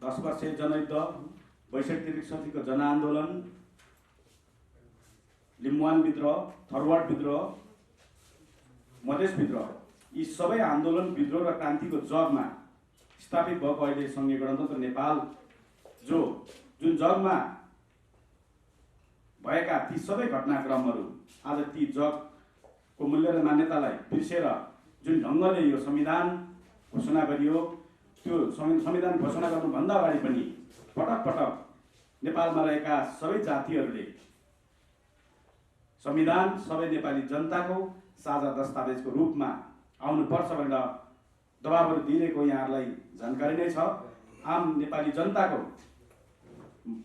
10 वर्षीय जनयुद्ध, 62-63 को जनआन्दोलन, लिम्बुवान विद्रोह, थरवाड विद्रोह, मधेस विद्रोह, यी सबै आन्दोलन विद्रोह र क्रान्तिको जगमा स्थापित भएको अहिले संघीय गणतन्त्र नेपाल जुन जगमा भएका ती सबै घटनाक्रमहरू आज ती जगको मूल्य र मान्यतालाई बिर्सेर जुन ढङ्गले यो संविधान घोषणा गरियो, त्यो संविधान घोषणा गर्नुभन्दा अगाडि पनि पटक पटक नेपालमा रहेका सबै जातिहरूले संविधान सबै नेपाली जनताको साझा दस्तावेजको रूपमा आउनुपर्छ भनेर दबाबहरू दिइरहेको यहाँहरूलाई जानकारी नै छ। आम नेपाली जनताको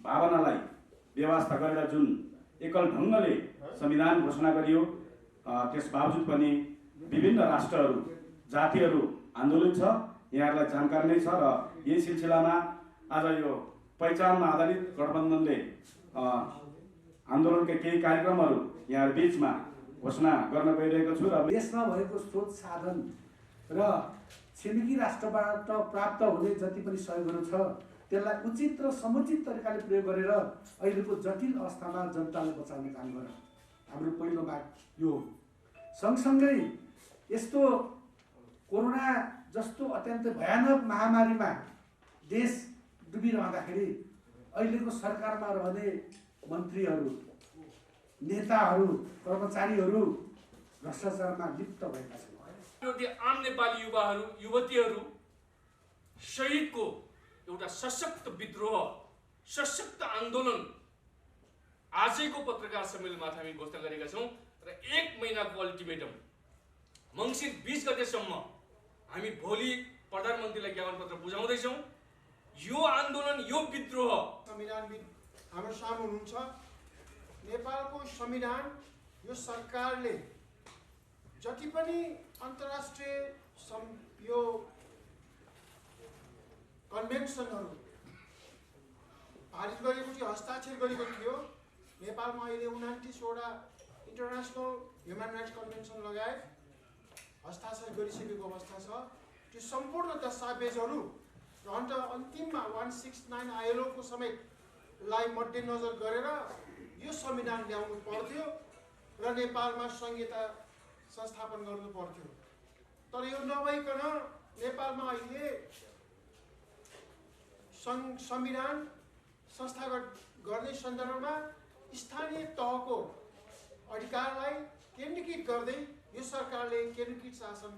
भावनालाई व्यवस्था गरेर जुन एकल ढङ्गले संविधान घोषणा गरियो, त्यस बावजुद पनि विभिन्न राष्ट्रहरू जातिहरू आन्दोलित छ, यहाँहरूलाई जानकारी नै छ। र यही सिलसिलामा आज यो पहिचानमा आधारित गठबन्धनले आन्दोलनका केही कार्यक्रमहरू यहाँ बीचमा घोषणा गर्न गइरहेको छु। र देशमा भएको स्रोत साधन र छिमेकी राष्ट्रबाट प्राप्त हुने जति पनि सहयोगहरू छ त्यसलाई उचित र समुचित तरिकाले प्रयोग गरेर अहिलेको जटिल अवस्थामा जनतालाई बचाउने काम गर। हाम्रो पहिलो माग यो हो। सँगसँगै यस्तो कोरोना जस्तो अत्यन्तै भयानक महामारीमा देश डुबिरहँदाखेरि अहिलेको सरकारमा रहने मन्त्रीहरू, नेताहरू, कर्मचारीहरू भ्रष्टाचारमा लिप्त भएका छन्। आम नेपाली युवाहरू युवतीहरू शहीदको एउटा सशक्त विद्रोह, सशक्त आन्दोलन आजैको पत्रकार सम्मेलनमा हामी घोषणा गरेका छौँ र 1 महिनाको अल्टिमेटम मङ्सिर 20 गतेसम्म हामी भोलि प्रधानमन्त्रीलाई ज्ञापन पत्र बुझाउँदैछौँ। यो आन्दोलन, यो विद्रोह संविधानविद हाम्रो सामु हुनुहुन्छ। नेपालको संविधान यो सरकारले जति पनि अन्तर्राष्ट्रिय यो कन्भेन्सनहरू पारित गरेको थियो, हस्ताक्षर गरेको थियो। नेपालमा अहिले 29 वटा इन्टरनेसनल ह्युमन राइट्स कन्भेन्सन लगायत हस्ताक्षर गरिसकेको अवस्था छ। त्यो सम्पूर्ण दस्तावेजहरू र अन्तिममा 169 ILO को समेतलाई मध्यनजर गरेर यो संविधान ल्याउनु पर्थ्यो र नेपालमा संहिता संस्थापन गर्नु पर्थ्यो। तर यो नभइकन नेपालमा अहिले संविधान संस्थागत गर्ने सन्दर्भमा स्थानीय तहको अधिकारलाई केन्द्रीकृत गर्दै यो सरकारले केन्द्रीकृत शासन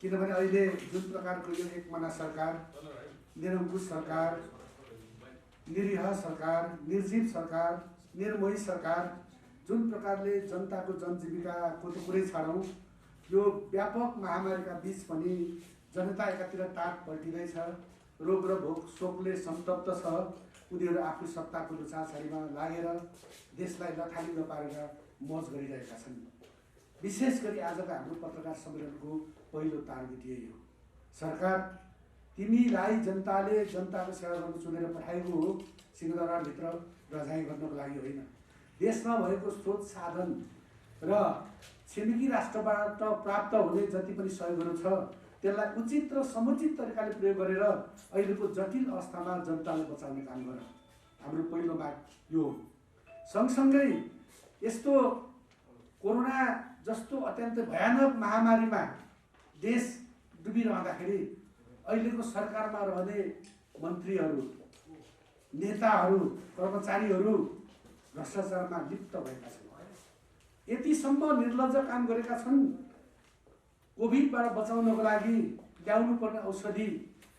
किनभने अहिले जुन प्रकारको यो एकमना सरकार, निरङ्कुश सरकार, निरीह सरकार, निर्जीव सरकार, निर्मोही सरकार जुन प्रकारले जनताको जनजीविकाको त कुरै छाडौँ, यो व्यापक महामारीका बीच पनि जनता एकातिर टाट पल्टिँदैछ। रोग र भोक शोकले सन्तप्त छ। उनीहरू आफू सत्ताको लुछाछाडीमा लागेर देशलाई लथालिङ्ग पारेर मौज गरिरहेका छन्। विशेष गरी आजका हाम्रो पत्रकार सम्मेलनको पहिलो टार्गेट यही हो। सरकार तिमीलाई जनताले जनताको सेवा गर्न चुनेर पठाएको हो, सिंहदरबारभित्र रजाइ गर्नको लागि होइन। देशमा भएको स्रोत साधन र छिमेकी राष्ट्रबाट प्राप्त हुने जति पनि सहयोगहरू छ त्यसलाई उचित र समुचित तरिकाले प्रयोग गरेर अहिलेको जटिल अवस्थामा जनतालाई बचाउने काम गर। हाम्रो पहिलो माग यो हो। सँगसँगै यस्तो कोरोना जस्तो अत्यन्तै भयानक महामारीमा देश डुबिरहँदाखेरि अहिलेको सरकारमा रहने मन्त्रीहरू, नेताहरू, कर्मचारीहरू भ्रष्टाचारमा लिप्त भएका छन्। यतिसम्म निर्लज्ज काम गरेका छन्। कोभिडबाट बचाउनको लागि ल्याउनु पर्ने औषधि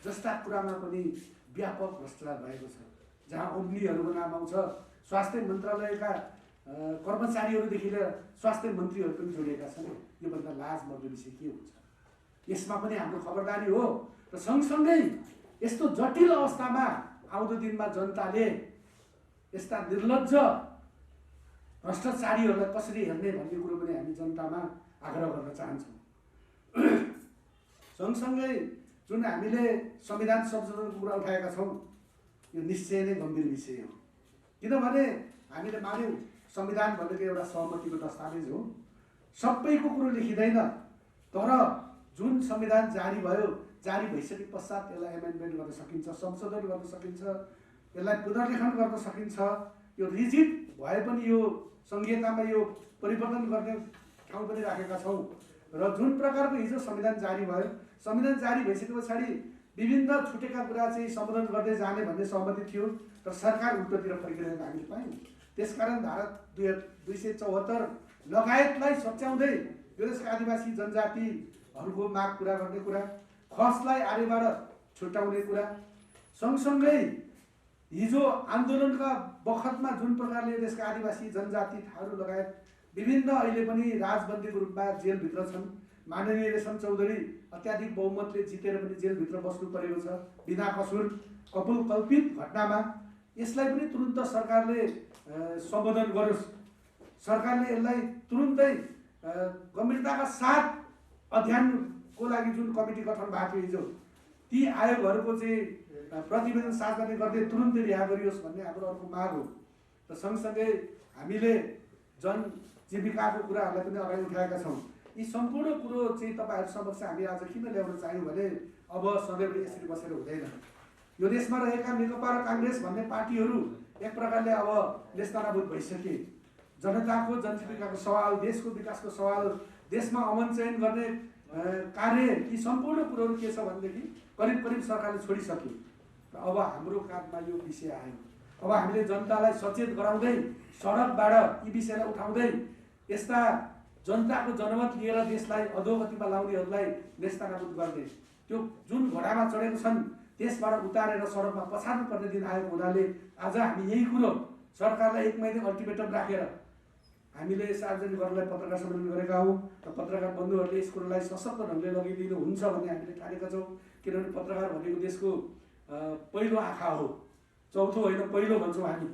जस्ता कुरामा पनि व्यापक भ्रष्टाचार भएको छ। जहाँ ओम्नीहरूको नाम आउँछ, स्वास्थ्य मन्त्रालयका कर्मचारीहरूदेखि लिएर स्वास्थ्य मन्त्रीहरू पनि जोडिएका छन्। योभन्दा लाज मर्दो विषय के हुन्छ? यसमा पनि हाम्रो खबरदारी हो। र सँगसँगै यस्तो जटिल अवस्थामा आउँदो दिनमा जनताले यस्ता निर्लज्ज भ्रष्टाचारीहरूलाई कसरी हेर्ने भन्ने कुरो पनि हामी जनतामा आग्रह गर्न चाहन्छौँ। सँगसँगै जुन हामीले संविधान संशोधनको कुरा उठाएका छौँ यो निश्चय नै गम्भीर विषय हो। किनभने हामीले मान्यौँ संविधान भनेको एउटा सहमतिको दस्तावेज हो, सबैको कुरो लेखिँदैन। तर जुन संविधान जारी भयो, जारी भइसके पश्चात यसलाई एमेन्डमेन्ट गर्न सकिन्छ, संशोधन गर्न सकिन्छ, यसलाई पुनर्लेखन गर्न सकिन्छ। यो रिजिड भए पनि यो संहितामा यो परिवर्तन गर्ने ठाउँ पनि राखेका छौँ। र जुन प्रकारको हिजो संविधान जारी भयो, संविधान जारी भइसके पछाडि विभिन्न छुटेका कुरा चाहिँ सम्बोधन गर्दै जाने भन्ने सहमति थियो, तर सरकार उल्टोतिर फर्किरहेको हामीले पायौँ। त्यसकारण धारा 274 लगायतलाई सच्याउँदै यो देशका आदिवासी जनजातिहरूको माग पुरा गर्ने कुरा, खसलाई आर्यबाट छुट्याउने कुरा, सँगसँगै हिजो आन्दोलनका बखतमा जुन प्रकारले देशका आदिवासी जनजाति थारू लगायत विभिन्न अहिले पनि राजबन्दीको रूपमा जेलभित्र छन्। माननीय रेशम चौधरी अत्याधिक बहुमतले जितेर पनि जेलभित्र बस्नु परेको छ बिना कसुर कल्पित घटनामा। यसलाई पनि तुरुन्त सरकारले सम्बोधन गरोस्। सरकारले यसलाई तुरुन्तै गम्भीरताका साथ अध्ययनको लागि जुन कमिटी गठन भएको थियो हिजो, ती आयोगहरूको चाहिँ प्रतिवेदन सार्वजनिक गर्दै तुरुन्तै रिहा गरियोस् भन्ने हाम्रो अर्को माग हो। र सँगसँगै हामीले जनजीविकाको कुराहरूलाई पनि अगाडि उठाएका छौँ। यी सम्पूर्ण कुरो चाहिँ तपाईँहरू समक्ष हामी आज किन ल्याउन चाह्यौँ भने अब सधैँ यसरी बसेर हुँदैन। यो देशमा रहेका नेकपा र काङ्ग्रेस भन्ने पार्टीहरू एक प्रकारले अब नेस्तानाबुद भइसके। जनताको जनजीविकाको सवाल, देशको विकासको सवाल, देशमा अमन चयन गर्ने कार्य, यी सम्पूर्ण कुरोहरू के छ भनेदेखि करिब करिब सरकारले छोडिसक्यो। र अब हाम्रो काँधमा यो विषय आयो। अब हामीले जनतालाई सचेत गराउँदै सडकबाट यी विषयलाई उठाउँदै यस्ता जनताको जनमत लिएर देशलाई अधोगतिमा लाउनेहरूलाई नेस्तानाबुद गर्ने, त्यो जुन घोडामा चढेको छन् त्यसबाट उतारेर सडकमा पछार्नु पर्ने दिन आएको हुनाले आज हामी यही कुरो सरकारलाई 1 महिना अल्टिमेटम राखेर हामीले सार्वजनिक गर्नलाई पत्रकार सम्मेलन गरेका हौँ। र पत्रकार बन्धुहरूले यस कुरोलाई सशक्त ढङ्गले लगिदिनु हुन्छ भन्ने हामीले ठानेका छौँ। किनभने पत्रकार भनेको देशको पहिलो आँखा हो, चौथो होइन पहिलो भन्छौँ हामी।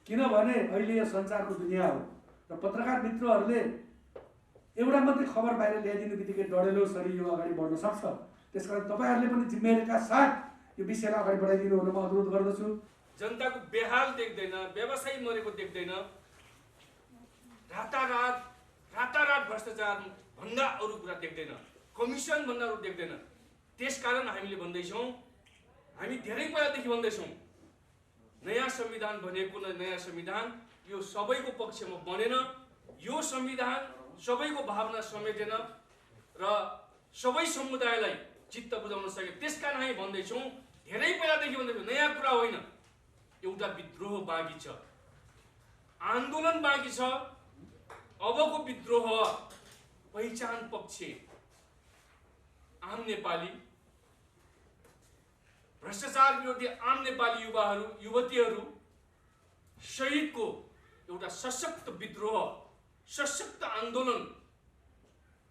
किनभने अहिले यो सञ्चारको दुनियाँ हो र पत्रकार मित्रहरूले एउटा मात्रै खबर बाहिर ल्याइदिनु बित्तिकै डढेलो सरी यो अगाडि बढ्न सक्छ। त्यसकारण तपाईँहरूले पनि जिम्मेवारीका साथ यो विषयलाई अगाडि बढाइदिनु हुन म अनुरोध गर्दछु। जनताको बेहाल देख्दैन, व्यवसायी मरेको देख्दैन, रातारात भ्रष्टाचार भन्दा अरू कुरा देख्दैन, कमिसन भन्दा अरू देख्दैन। त्यसकारण हामीले भन्दैछौँ, हामी धेरै पहिलादेखि भन्दैछौँ, नयाँ संविधान भनेको नयाँ संविधान यो सबैको पक्षमा बनेन। यो संविधान सबैको भावना समेटेन र सबै समुदायलाई चित्त बुझाउन सके। त्यसकारण हामी भन्दैछौँ, धेरै पहिलादेखि भन्दैछौँ, नयाँ कुरा होइन, एउटा विद्रोह बाँकी छ, आन्दोलन बाँकी छ। अबको विद्रोह पहिचान पक्ष आम नेपाली, भ्रष्टाचार विरोधी आम नेपाली युवाहरू युवतीहरू सहितको एउटा सशक्त विद्रोह, सशक्त आन्दोलन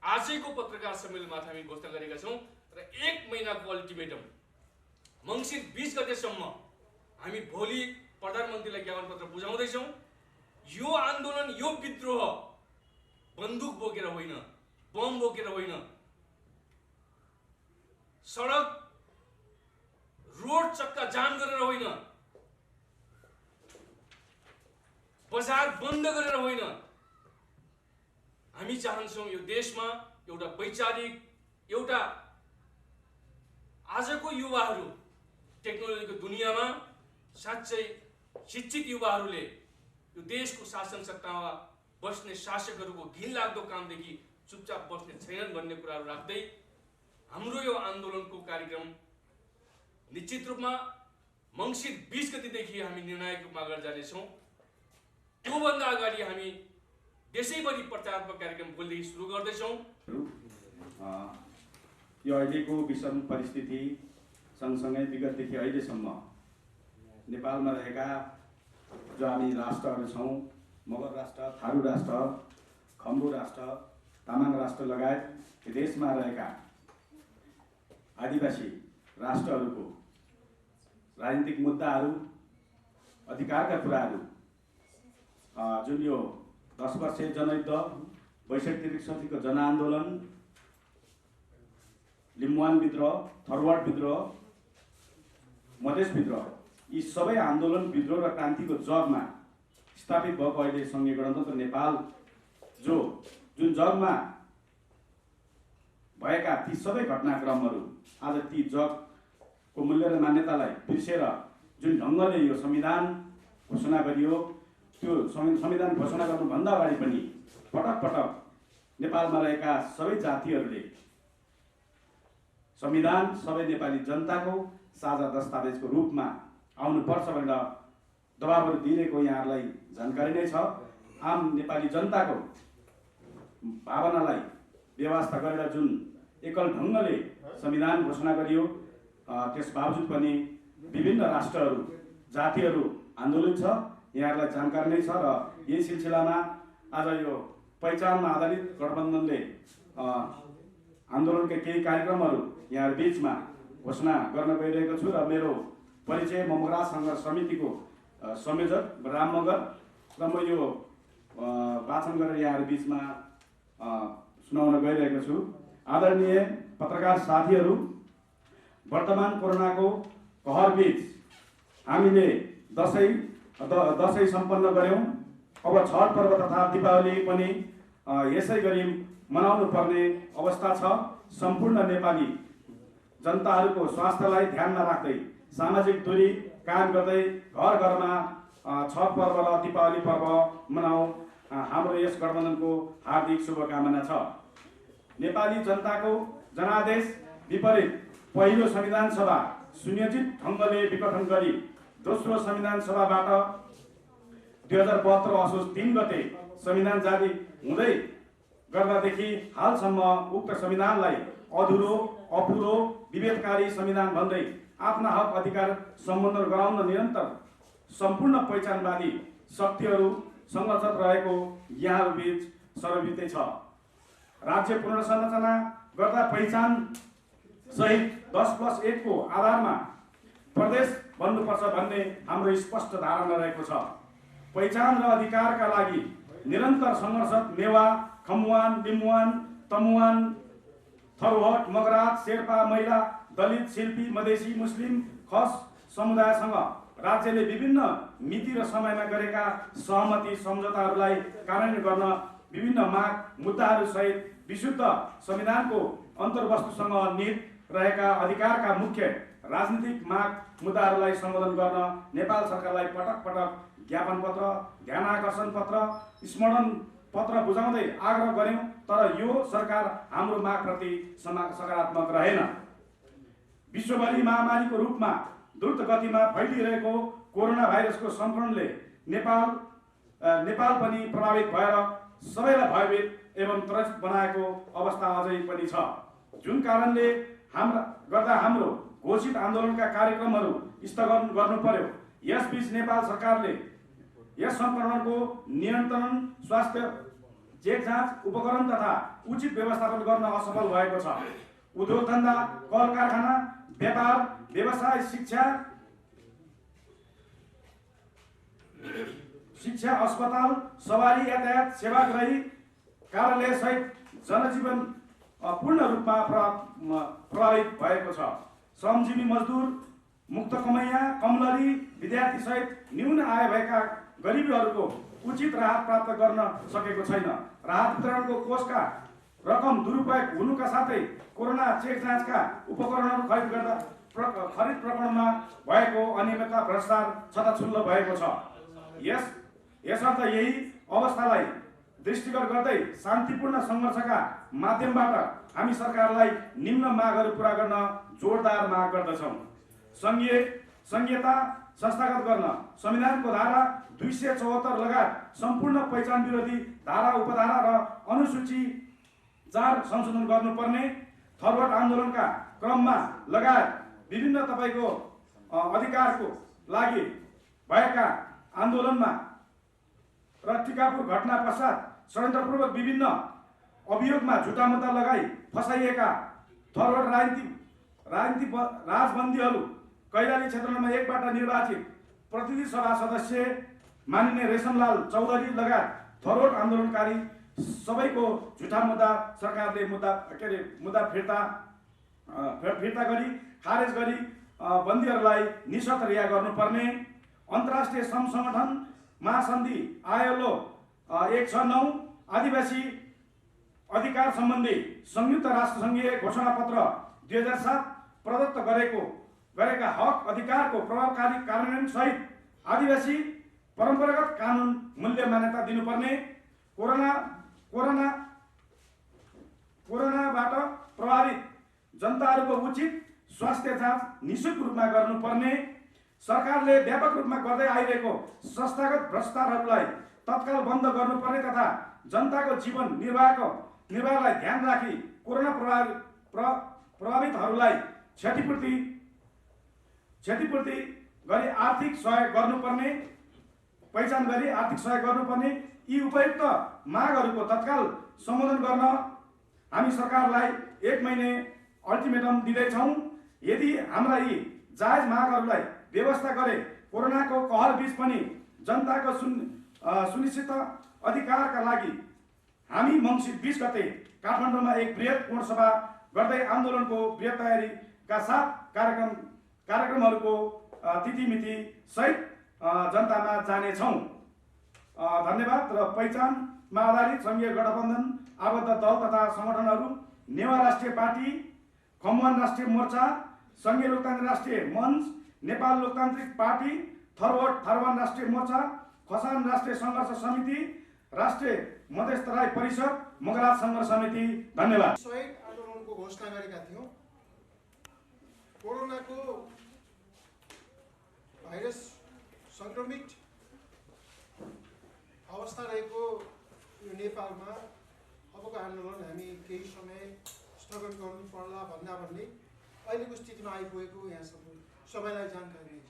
आजैको पत्रकार सम्मेलनमा हामी घोषणा गरेका छौँ। र 1 महिनाको अल्टिमेटम मङ्सिर 20 गतेसम्म हामी भोलि प्रधानमन्त्रीलाई ज्ञापन पत्र बुझाउँदैछौँ। यो आन्दोलन, यो विद्रोह बन्दुक बोकेर होइन, बम बोकेर होइन, सडक रोड चक्का जाम गरेर होइन, बजार बन्द गरेर होइन। हामी चाहन्छौँ यो देशमा एउटा वैचारिक, एउटा आजको युवाहरू टेक्नोलोजीको दुनियाँमा साँच्चै शिक्षित युवाहरूले यो देशको शासन सत्तामा बस्ने शासकहरूको घिनलाग्दो कामदेखि चुपचाप बस्ने छैनन् भन्ने कुराहरू राख्दै हाम्रो यो आन्दोलनको कार्यक्रम निश्चित रूपमा मङ्सिर 20 गतेदेखि हामी निर्णायक रूपमा अगाडि जानेछौँ। त्योभन्दा अगाडि हामी देशैभरि प्रचारात्मक कार्यक्रम भोलिदेखि सुरु गर्दैछौँ। यो अहिलेको विषम परिस्थिति सँगसँगै विगतदेखि अहिलेसम्म नेपालमा रहेका जो हामी राष्ट्रहरू छौँ, मगर राष्ट्र, थारू राष्ट्र, खम्बु राष्ट्र, तामाङ राष्ट्र लगायत देशमा रहेका आदिवासी राष्ट्रहरूको राजनीतिक मुद्दाहरू, अधिकारका कुराहरू, जुन यो 10 वर्षीय जनयुद्ध, 62-63 जनआन्दोलन, लिम्बुवान विद्रोह, थरवार्ड विद्रोह, मधेसभित्र यी सबै आन्दोलन विद्रोह र क्रान्तिको जगमा स्थापित भएको अहिले सङ्घीय गणतन्त्र नेपाल जुन जगमा भएका ती सबै घटनाक्रमहरू आज ती जगको मूल्य र मान्यतालाई बिर्सेर जुन ढङ्गले यो संविधान घोषणा गरियो, त्यो संविधान घोषणा गर्नुभन्दा अगाडि पनि पटक पटक नेपालमा रहेका सबै जातिहरूले संविधान सबै नेपाली जनताको साझा दस्तावेजको रूपमा आउनुपर्छ भनेर दबाबहरू दिइरहेको यहाँहरूलाई जानकारी नै छ। आम नेपाली जनताको भावनालाई व्यवस्था गरेर जुन एकल ढङ्गले संविधान घोषणा गरियो, त्यस बावजुद पनि विभिन्न राष्ट्रहरू जातिहरू आन्दोलित छ, यहाँहरूलाई जानकारी नै छ। र यही सिलसिलामा आज यो पहिचानमा आधारित गठबन्धनले आन्दोलनका केही कार्यक्रमहरू यहाँ बीचमा घोषणा गर्न गइरहेको छु र मेरो परिचय ममरा सङ्घर्ष समितिको संयोजक राम मगर र म यो वाचन गरेर यहाँ बीचमा सुनाउन गइरहेको छु। आदरणीय पत्रकार साथीहरू, वर्तमान कोरोनाको कहर बीच हामीले दसैँ सम्पन्न गऱ्यौँ। अब छठ पर्व तथा दीपावली पनि यसै गरी मनाउनु पर्ने अवस्था छ। सम्पूर्ण नेपाली जनताहरूको स्वास्थ्यलाई ध्यानमा राख्दै सामाजिक दूरी कायम गर्दै घर घरमा छठ पर्व र दीपावली पर्व मनाऊ। हाम्रो यस गठबन्धनको हार्दिक शुभकामना छ। नेपाली जनताको जनादेश विपरीत पहिलो संविधान सभा सुनियोजित ढङ्गले विघटन गरी दोस्रो संविधान सभाबाट 2072 असोज 3 गते संविधान जारी हुँदै गर्दादेखि हालसम्म उक्त संविधानलाई अधुरो, अपुरो, विभेदकारी संविधान भन्दै आफ्ना हक अधिकार सम्बन्धन गराउन निरन्तर सम्पूर्ण पहिचानवादी शक्तिहरू सङ्घर्षरत रहेको यहाँहरू बीच सर्वविदित छ। राज्य पुनर्संरचना गर्दा पहिचान सहित 10+1 को आधारमा प्रदेश बन्नुपर्छ भन्ने हाम्रो स्पष्ट धारणा रहेको छ। पहिचान र अधिकारका लागि निरन्तर सङ्घर्षरत नेवा, खमुवान, लिम्बुवान, तमुवान, थरुहट, मगरात, शेर्पा, महिला, दलित, शिल्पी, मधेसी, मुस्लिम, खस समुदायसँग राज्यले विभिन्न मिति र समयमा गरेका सहमति सम्झौताहरूलाई कार्यान्वयन गर्न विभिन्न माग मुद्दाहरू सहित विशुद्ध संविधानको अन्तर्वस्तुसँग निहित रहेका अधिकारका मुख्य राजनीतिक माग मुद्दाहरूलाई सम्बोधन गर्न नेपाल सरकारलाई पटक पटक ज्ञापन पत्र, ध्यानाकर्षण पत्र, स्मरण पत्र बुझाउँदै आग्रह गर्यौं, तर यो सरकार हाम्रो मागप्रति सकारात्मक रहेन। विश्वभरि महामारीको रूपमा द्रुत गतिमा फैलिरहेको कोरोना भाइरसको संक्रमणले नेपाल पनि प्रभावित भएर सबैलाई भयभीत एवं त्रसित बनाएको अवस्था अझै पनि छ, जुन कारणले हाम्रो घोषित आन्दोलनका कार्यक्रमहरू स्थगन गर्नु पर्यो। यसबीच नेपाल सरकारले यस संक्रमणको नियन्त्रण, स्वास्थ्य चेक जाँच उपकरण तथा उचित व्यवस्थापन गर्न असफल भएको छ। उद्योग धन्दा, कल कारखाना, व्यापार व्यवसाय, शिक्षा, अस्पताल, सवारी यातायात, सेवाग्राही कार्यालय सहित जनजीवन पूर्ण रूपमा प्रभावित भएको छ। श्रमजीवी मजदुर, मुक्त कमैया, कमलरी, विद्यार्थी सहित न्यून आय भएका गरिबीहरूको उचित राहत प्राप्त गर्न सकेको छैन। राहत वितरणको कोषका रकम दुरुपयोग हुनुका साथै कोरोना चेक जाँचका उपकरणहरू खरिद प्रकरणमा भएको अनियमितता, भ्रष्टाचार छताछुल्लो भएको छ। यसर्थ यही अवस्थालाई दृष्टिगत गर्दै शान्तिपूर्ण सङ्घर्षका माध्यमबाट हामी सरकारलाई निम्न मागहरू पूरा गर्न जोरदार माग गर्दछौँ। संघीयता संस्थागत गर्न संविधानको धारा 274 लगायत सम्पूर्ण पहिचान विरोधी धारा, उपधारा र अनुसूची 4 संशोधन गर्नुपर्ने, थरवट आन्दोलनका क्रममा लगायत विभिन्न तपाईको अधिकारको लागि भएका आन्दोलनमा र टिकापुर घटना पश्चात षड्यन्त्रपूर्वक विभिन्न अभियोगमा झुटा मुद्दा लगाई फसाइएका थरवट राजबन्दीहरू, कैलाली क्षेत्रमा 1 बाट निर्वाचित प्रतिनिधि सभा सदस्य माननीय रेशमलाल चौधरी लगायत थरवट आन्दोलनकारी सबैको झुटा मुद्दा सरकारले मुद्दा फिर्ता गरी खारेज गरी बन्दीहरूलाई निशर्त रिहा गर्नुपर्ने, अन्तर्राष्ट्रिय श्रम सङ्गठन महासन्धि ILO 169 आदिवासी अधिकार सम्बन्धी संयुक्त राष्ट्रसङ्घीय घोषणापत्र 2007 प्रदत्त गरेका हक अधिकारको प्रभावकारी कार्यान्वयन सहित आदिवासी परम्परागत कानुन मूल्य मान्यता दिनुपर्ने, कोरोनाबाट प्रभावित जनताहरूको उचित स्वास्थ्य जाँच निःशुल्क रूपमा गर्नुपर्ने, सरकारले व्यापक रूपमा गर्दै आइरहेको संस्थागत भ्रष्टाचारहरूलाई तत्काल बन्द गर्नुपर्ने तथा जनताको जीवन निर्वाहलाई ध्यान राखी कोरोना प्रभावितहरूलाई क्षतिपूर्ति गरी आर्थिक सहयोग गर्नुपर्ने, पहिचान गरी आर्थिक सहयोग गर्नुपर्ने, यी उपयुक्त मागहरूको तत्काल सम्बोधन गर्न हामी सरकारलाई 1 महिने अल्टिमेटम दिँदैछौँ। यदि हाम्रा यी जायज मागहरूलाई व्यवस्था गरे कोरोनाको कहर बीच पनि जनताको सुनिश्चित अधिकारका लागि हामी मङ्सिर 20 गते काठमाडौँमा एक बृहत पूर्ण सभा गर्दै आन्दोलनको बृहत तयारीका साथ कार्यक्रमहरूको तिथिमिति सहित जनतामा जानेछौँ। धन्यवाद। र पहिचानमा आधारित सङ्घीय गठबन्धन आबद्ध दल तथा सङ्गठनहरू नेवा राष्ट्रिय पार्टी, खम्बुवान राष्ट्रिय मोर्चा, सङ्घीय लोकतान्त्रिक राष्ट्रिय मञ्च, नेपाल लोकतान्त्रिक पार्टी, थारूवान राष्ट्रिय मोर्चा, खसान राष्ट्रिय सङ्घर्ष समिति, राष्ट्रिय मध्यस्थराई परिषद, मगराज सङ्घर्ष समिति। धन्यवाद। शहीद आन्दोलनको घोषणा गरेका थियौँ। कोरोनाको भाइरस सङ्क्रमित अवस्था रहेको यो नेपालमा अबको आन्दोलन हामी केही समय स्थगन गर्नु पर्ला भन्ने अहिलेको स्थितिमा आइपुगेको यहाँ सबैलाई जानकारी छ।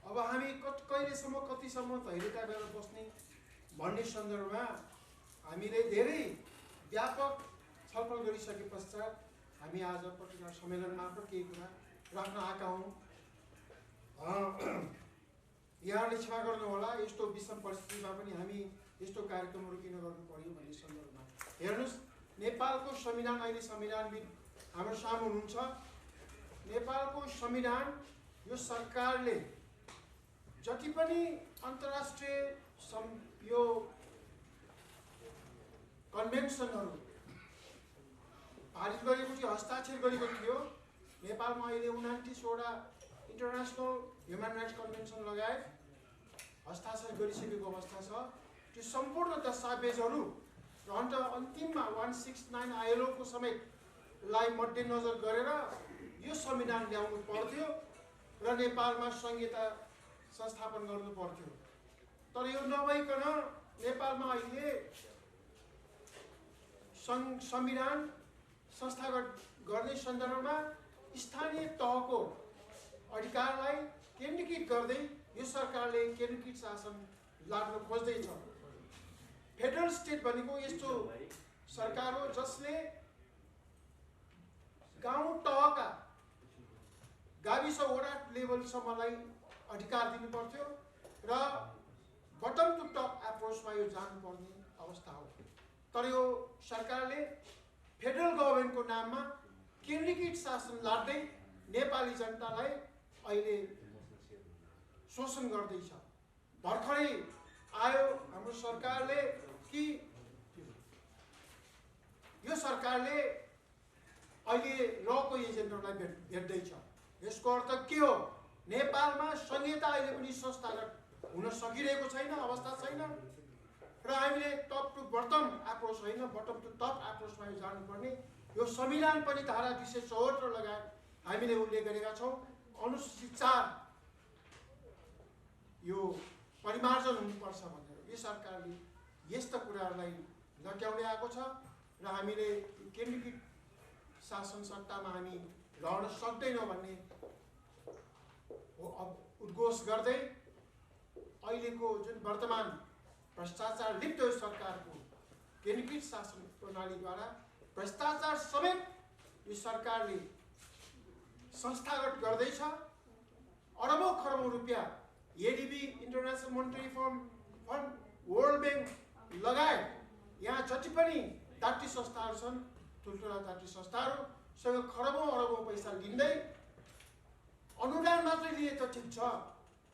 अब हामी कतिसम्म धैर्यता गरेर बस्ने भन्ने सन्दर्भमा हामीले धेरै व्यापक छलफल गरिसके पश्चात हामी आज पत्रकार सम्मेलन मार्फत केही कुरा राख्न आएका हौँ। यहाँले क्षमा गर्नु होला, यस्तो विषम परिस्थितिमा पनि हामी यस्तो कार्यक्रमहरू किन गर्नु पर्यो भन्ने सन्दर्भमा हेर्नुहोस्, नेपालको संविधान अहिले संविधानविद हाम्रो सामु हुनुहुन्छ। नेपालको संविधान यो सरकारले जति पनि अन्तर्राष्ट्रिय यो कन्भेन्सनहरू पारित गरेको थियो, हस्ताक्षर गरेको थियो। नेपालमा अहिले 29 वटा इन्टरनेसनल ह्युमन राइट्स कन्भेन्सन लगायत हस्ताक्षर गरिसकेको अवस्था छ। त्यो सम्पूर्ण दस्तावेजहरू र अन्तिममा 169 ILO को समेतलाई मध्यनजर गरेर यो संविधान ल्याउनु पर्थ्यो र नेपालमा संहिता संस्थापन गर्नु पर्थ्यो। तर यो नभइकन नेपालमा अहिले संविधान संस्थागत गर्ने सन्दर्भमा स्थानीय तहको अधिकारलाई केन्द्रीकृत गर्दै यो सरकारले केन्द्रीकृत शासन लाग्न खोज्दैछ। फेडरल स्टेट भनेको यस्तो सरकार हो जसले गाउँ तहका गाविस वडा लेभलसम्मलाई अधिकार दिनु पर्थ्यो र बटम टु टप एप्रोचमा यो जानुपर्ने अवस्था हो। तर यो सरकारले फेडरल गभर्मेन्टको नाममा केन्द्रीकृत शासन लाग्दै नेपाली जनतालाई अहिले शोषण गर्दैछ। भर्खरै आयो हाम्रो सरकारले कि यो सरकारले अहिले लको एजेन्टहरूलाई भेट्दैछ। यसको अर्थ के हो? नेपालमा संहिता अहिले पनि संस्थागत हुन सकिरहेको छैन, अवस्था छैन र हामीले टप टु बटम एप्रोच होइन, बटम टु टप एप्रोचमा जानुपर्ने यो संविधान पनि धारा 274 लगायत हामीले उल्लेख गरेका छौँ। अनुसूचित 4 यो परिमार्जन हुनुपर्छ भनेर यो सरकारले यस्ता कुराहरूलाई लट्याउँदै आएको छ र हामीले केन्द्रीकृत शासन सत्तामा हामी रहन सक्दैनौँ भन्ने उद्घोष गर्दै अहिलेको जुन वर्तमान भ्रष्टाचार लिप्त सरकारको केन्द्रीकृत शासन प्रणालीद्वारा भ्रष्टाचार समेत यो सरकारले संस्थागत गर्दैछ। अरबौं खरबौं रुपियाँ ADB, international monetary fund, world bank लगायत यहाँ जति पनि दात्री संस्थाहरू छन्, ठुल्ठुला दात्री संस्थाहरूसँग खरबौं अरबौं पैसा लिँदै अनुदान मात्रै लिए त ठिक छ,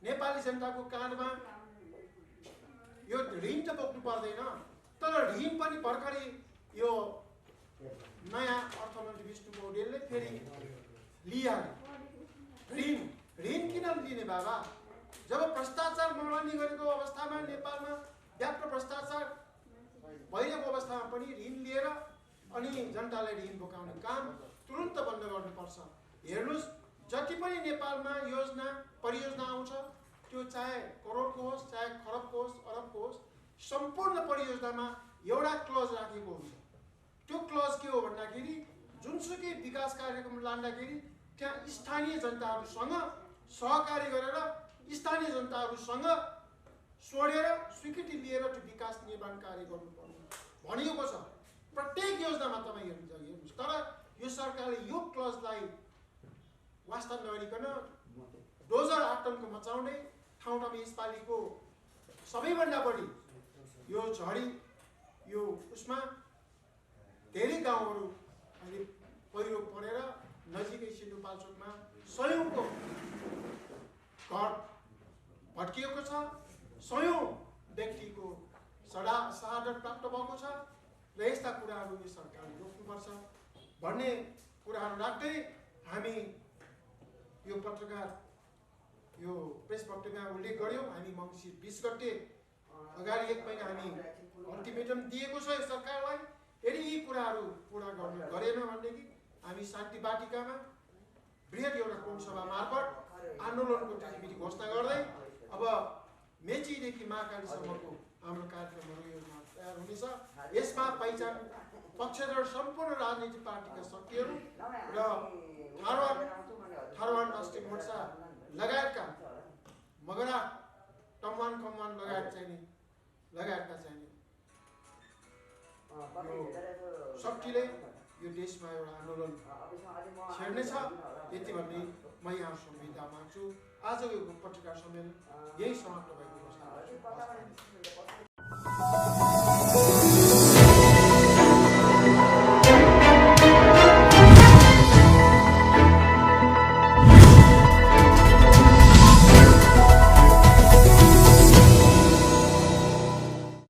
नेपाली जनताको काँधमा यो ऋण त बोक्नु पर्दैन, तर ऋण पनि भर्खरै यो नयाँ अर्थमन्त्री विष्णु पौडेलले फेरि लिइहाल्यो। ऋण किन लिने बाबा? जब भ्रष्टाचार मर्नी गरेको अवस्थामा नेपालमा व्याप्त भ्रष्टाचार भइरहेको अवस्थामा पनि ऋण लिएर अनि जनतालाई ऋण बोकाउने काम तुरुन्त बन्द गर्नुपर्छ। हेर्नुहोस्, जति पनि नेपालमा योजना परियोजना आउँछ, त्यो चाहे करोडको होस्, चाहे खरबको होस्, अरबको होस्, सम्पूर्ण परियोजनामा एउटा क्लज राखेको हुन्छ। त्यो क्लज के हो भन्दाखेरि जुनसुकै विकास कार्यक्रम लाँदाखेरि त्यहाँ स्थानीय जनताहरूसँग सहकारी गरेर स्थानीय जनताहरूसँग सोडेर स्वीकृति लिएर त्यो विकास निर्माण कार्य गर्नुपर्ने भनिएको छ प्रत्येक योजनामा। तपाईँ हेर्नुहोस्, तर यो सरकारले यो क्लजलाई वास्ता नगरिकन डोजर आतङ्क मचाउँदै ठाउँ ठाउँमा यसपालिको सबैभन्दा बढी यो झडी यो उसमा धेरै गाउँहरू अहिले पहिरो परेर नजिकै सिन्धुपाल्चोकमा सयौंको घर भत्किएको छ, सयौं व्यक्तिको शहादत प्राप्त भएको छ र यस्ता कुराहरू यो सरकारले रोक्नुपर्छ भन्ने कुराहरू राख्दै हामी यो पत्रकार यो प्रेस पत्रिकामा उल्लेख गर्यौं। हामी मङ्सिर 20 गते अगाडि 1 महिना हामी अल्टिमेटम दिएको छ सरकारलाई। यदि यी कुराहरू पूरा गर्नु गरेन भनेदेखि हामी शान्ति बाटिकामा बृहत एउटा कोणसभा मार्फत आन्दोलनको तिथिमिति घोषणा गर्दै अब मेचीदेखि महाकालीसम्मको हाम्रो कार्यक्रमहरू योजना तयार हुनेछ। यसमा पहिचान पक्षधर सम्पूर्ण राजनीतिक पार्टीका शक्तिहरू र थारूवान राष्ट्रिय मोर्चा लगायतका मगरा तमवान कमवान लगायतका चाहिने शक्तिले यो देशमा एउटा आन्दोलन छेड्नेछ। यति भन्ने म यहाँ संविदा माग्छु। आजको पत्रकार सम्मेलन यही समाप्त भएको अवस्था।